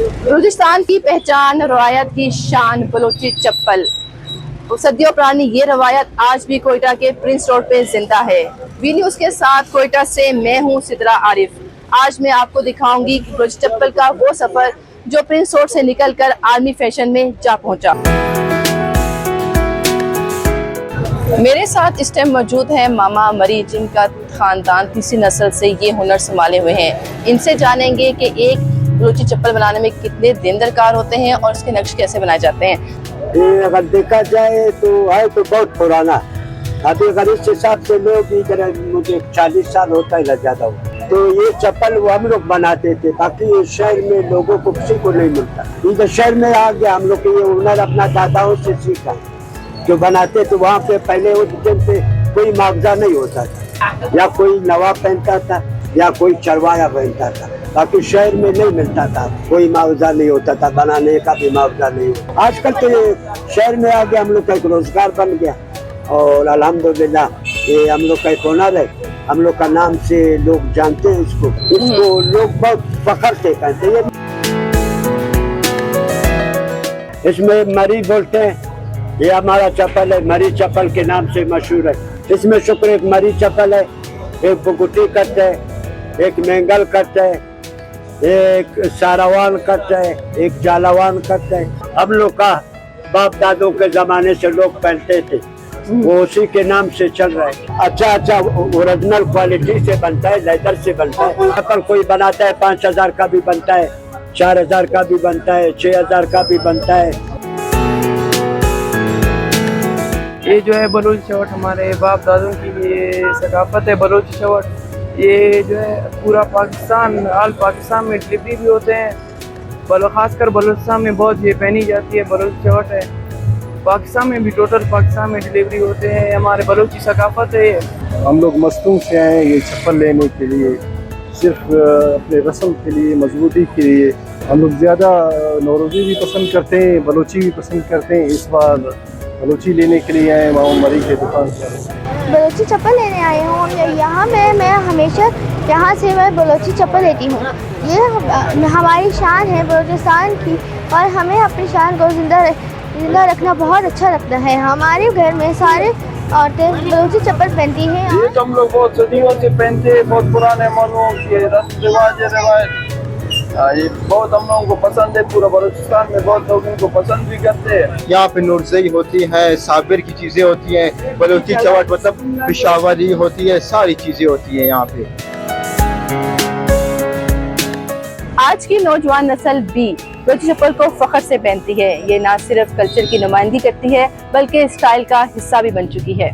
बलूचिस्तान की पहचान, रवायत की शान बलोची चप्पल। सदियों पुरानी ये रवायत आज भी कोयटा के प्रिंस रोड पे जिंदा है। वी न्यूज़ के साथ कोयटा से मैं हूँ सिद्रा आरिफ। आज मैं आपको दिखाऊंगी कि बलोची चप्पल का वो सफर जो प्रिंस रोड से निकलकर आर्मी फैशन में जा पहुंचा। मेरे साथ इस टाइम मौजूद है मामा मरी, जिनका खानदान तीसरी नस्ल से ये हुनर संभाले हुए हैं। इनसे जानेंगे कि एक बलोची चप्पल बनाने में कितने दिन दरकार होते हैं और उसके नक्श कैसे बनाए जाते हैं। ये अगर देखा जाए तो है तो बहुत पुराना। अभी अगर इस हिसाब से लोग इधर मुझे 40 साल होता है ज्यादा हो, तो ये चप्पल वो हम लोग बनाते थे, बाकी शहर में लोगों को किसी को नहीं मिलता। इधर शहर में आ गया, हम लोग ये हुनर अपना दादाओं से सीखा जो बनाते थे। वहाँ पे पहले उस दिन पे कोई मुआवजा नहीं होता था, या कोई नवाब पहनता था या कोई चरवाया पहनता था, बाकी शहर में नहीं मिलता था, कोई मुआवजा नहीं होता था, बनाने का भी मुआवजा नहीं होता। आजकल तो शहर में आ गया, हम लोग का एक रोजगार बन गया और अल्हम्दुलिल्लाह ये हम लोग का एक हुनर है, हम लोग का नाम से लोग जानते हैं इसको लोग बहुत फख्र से कहते हैं। इसमें मरी बोलते हैं, ये हमारा चप्पल है, मरी चप्पल के नाम से मशहूर है। इसमें शुक्र एक मरी चप्पल है, एक बुगुटी करते है, एक मेंगल करते है, एक सारावान करते है, एक जालावान करते है। हम लोग का बाप दादों के जमाने से लोग पहनते थे, वो उसी के नाम से चल रहा है। अच्छा ओरिजिनल क्वालिटी से बनता है, लेदर से बनता है। चप्पल कोई बनाता है 5000 का भी बनता है, 4000 का भी बनता है, 6000 का भी बनता है। ये जो है बलूची शर्ट हमारे बाप दादों की ये सकाफत है। बलूची शर्ट ये जो है पूरा पाकिस्तान, आल पाकिस्तान में डिलीवरी भी होते हैं। खासकर बलूचिस्तान में बहुत ये पहनी जाती है। बलूची शर्ट है पाकिस्तान में भी, टोटल पाकिस्तान में डिलीवरी होते हैं। हमारे बलूची सकाफत है। हम लोग मस्तूम से आए ये चप्पल लेने के लिए, सिर्फ अपने रस्म के लिए, मजबूती के लिए। हम लोग ज़्यादा नौरोज़ी भी पसंद करते हैं, बलूची भी पसंद करते हैं। इस बार बलूची लेने के लिए आए मामा मरी के दुकान पर। बलूची चप्पल लेने आए हूँ यहाँ मैं हमेशा यहाँ से मैं बलूची चप्पल लेती हूँ। ये हमारी शान है बलूचिस्तान की, और हमें अपनी शान को जिंदा रखना बहुत अच्छा लगता है। हमारे घर में सारे औरतें बलूची चप्पल पहनती हैं। ये तो हम लोग बहुत सदियों से पहनते हैं, बहुत पुराने मानों के रस्म रिवाज ये बहुत हम लोगों को पसंद है। पूरा बलूचिस्तान में बहुत लोग इनको पसंद भी करते हैं। यहाँ पे नुरज़ई होती है, साबिर की चीज़ें होती हैं, बलूची चवट मतलब पिशावरी होती है, सारी चीज़ें होती हैं यहाँ पे। आज की नौजवान नस्ल भी बलूची चप्पल को फख्र से पहनती है। ये ना सिर्फ कल्चर की नुमाइंदगी करती है बल्कि स्टाइल का हिस्सा भी बन चुकी है।